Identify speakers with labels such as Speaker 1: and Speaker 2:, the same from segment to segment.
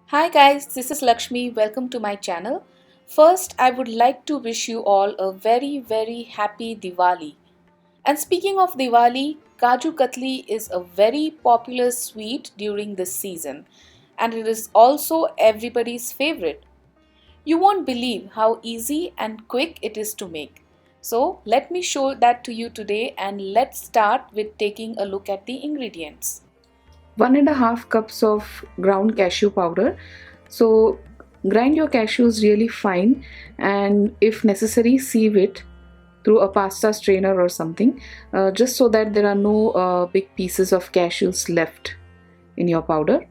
Speaker 1: Hi guys, this is Lakshmi. Welcome to my channel. First, I would like to wish you all a very happy Diwali. And speaking of Diwali, Kaju Katli is a very popular sweet during this season, and it is also everybody's favorite. You won't believe how easy and quick it is to make. So, let me show that to you today, and let's start with taking a look at the ingredients. 1.5 cups of ground cashew powder. So grind your cashews really fine, and if necessary sieve it through a pasta strainer or something, just so that there are no big pieces of cashews left in your powder.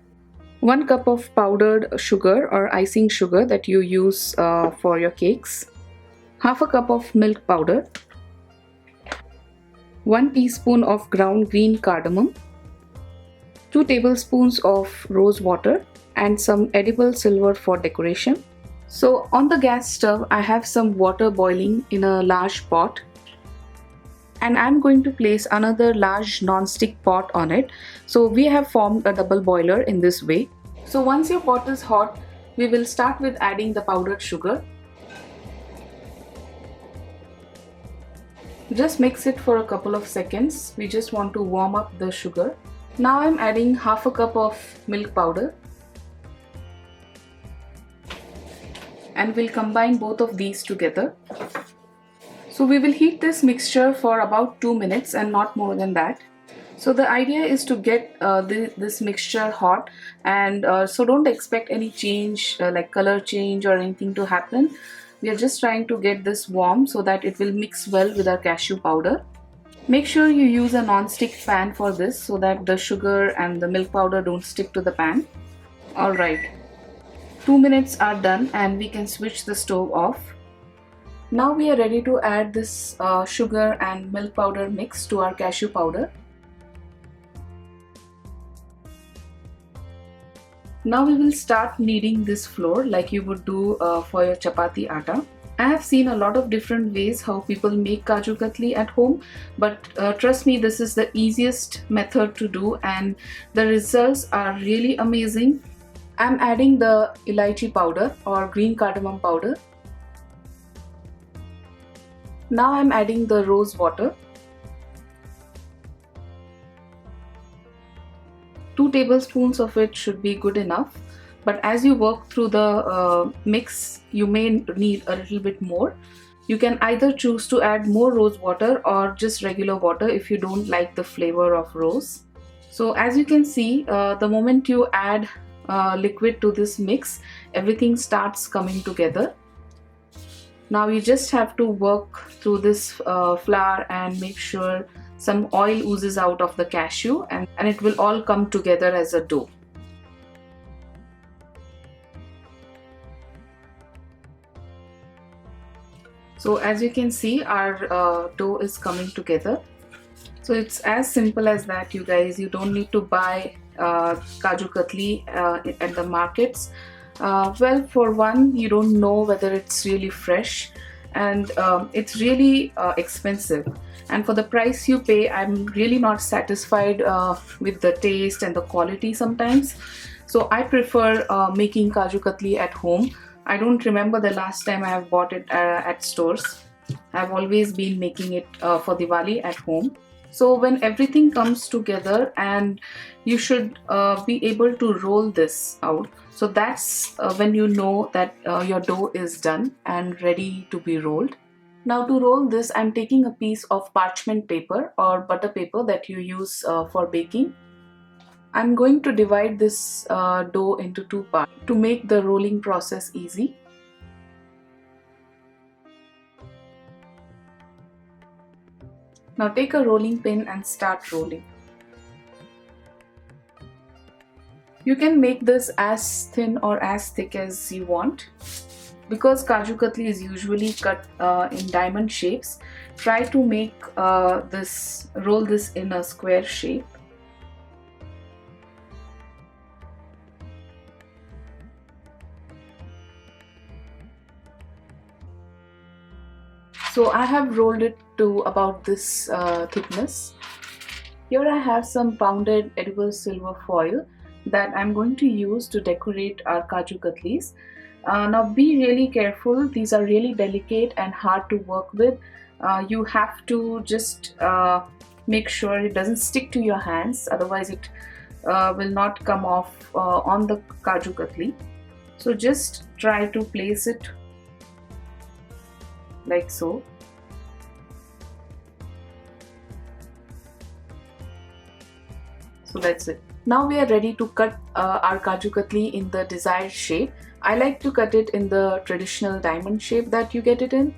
Speaker 1: 1 cup of powdered sugar or icing sugar that you use for your cakes. Half a cup of milk powder. 1 teaspoon of ground green cardamom. 2 tablespoons of rose water and some edible silver for decoration. So on the gas stove I have some water boiling in a large pot, and I'm going to place another large non-stick pot on it. So we have formed a double boiler in this way. So once your pot is hot, we will start with adding the powdered sugar. Just mix it for a couple of seconds. We just want to warm up the sugar. Now I'm adding half a cup of milk powder, and we'll combine both of these together. So we will heat this mixture for about 2 minutes and not more than that. So the idea is to get this mixture hot, and so don't expect any change like color change or anything to happen. We are just trying to get this warm so that it will mix well with our cashew powder. Make sure you use a non-stick pan for this so that the sugar and the milk powder don't stick to the pan. Alright, 2 minutes are done and we can switch the stove off. Now we are ready to add this sugar and milk powder mix to our cashew powder. Now we will start kneading this flour like you would do for your chapati atta. I have seen a lot of different ways how people make Kaju Katli at home, but trust me, this is the easiest method to do and the results are really amazing. I'm adding the elaichi powder or green cardamom powder. Now I'm adding the rose water. 2 tablespoons of it should be good enough. But as you work through the mix, you may need a little bit more. You can either choose to add more rose water or just regular water if you don't like the flavor of rose. So as you can see, the moment you add liquid to this mix, everything starts coming together. Now you just have to work through this flour and make sure some oil oozes out of the cashew, and it will all come together as a dough. So as you can see, our dough is coming together. So it's as simple as that, you guys. You don't need to buy Kaju Katli at the markets. Well, for one, you don't know whether it's really fresh, and it's really expensive. And for the price you pay, I'm really not satisfied with the taste and the quality sometimes. So I prefer making Kaju Katli at home. I don't remember the last time I have bought it at stores. I've always been making it for Diwali at home. So when everything comes together, and you should be able to roll this out. So that's when you know that your dough is done and ready to be rolled. Now to roll this, I'm taking a piece of parchment paper or butter paper that you use for baking. I'm going to divide this dough into 2 parts to make the rolling process easy. Now take a rolling pin and start rolling. You can make this as thin or as thick as you want. Because Kaju Katli is usually cut in diamond shapes, try to make roll this in a square shape. So I have rolled it to about this thickness. Here I have some pounded edible silver foil. that I'm going to use to decorate our Kaju Katlis. Now be really careful, these are really delicate and hard to work with. You have to just make sure it doesn't stick to your hands, otherwise it will not come off on the Kaju Katli. So just try to place it like so. So that's it. Now we are ready to cut our Kaju Katli in the desired shape. I like to cut it in the traditional diamond shape that you get it in.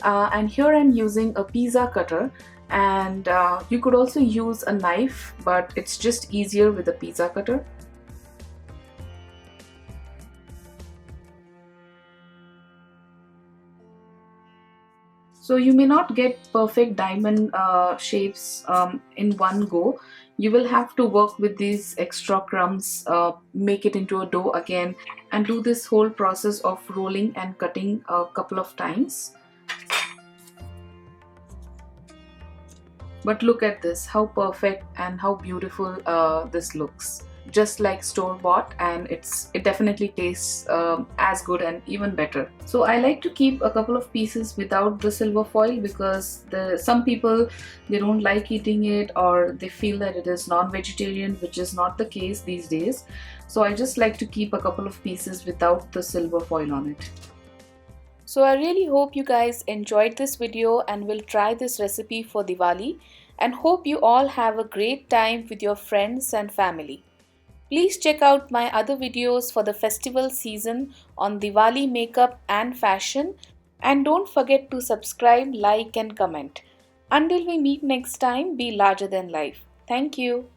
Speaker 1: And here I'm using a pizza cutter, and you could also use a knife, but it's just easier with a pizza cutter. So you may not get perfect diamond shapes in one go. You will have to work with these extra crumbs, make it into a dough again, and do this whole process of rolling and cutting a couple of times. But look at this, how perfect and how beautiful this looks. Just like store-bought, and it definitely tastes as good and even better. So I like to keep a couple of pieces without the silver foil because some people, they don't like eating it, or they feel that it is non-vegetarian, which is not the case these days. So I just like to keep a couple of pieces without the silver foil on it. So I really hope you guys enjoyed this video and will try this recipe for Diwali, and hope you all have a great time with your friends and family. Please check out my other videos for the festival season on Diwali makeup and fashion, and don't forget to subscribe, like and comment. Until we meet next time, be larger than life. Thank you.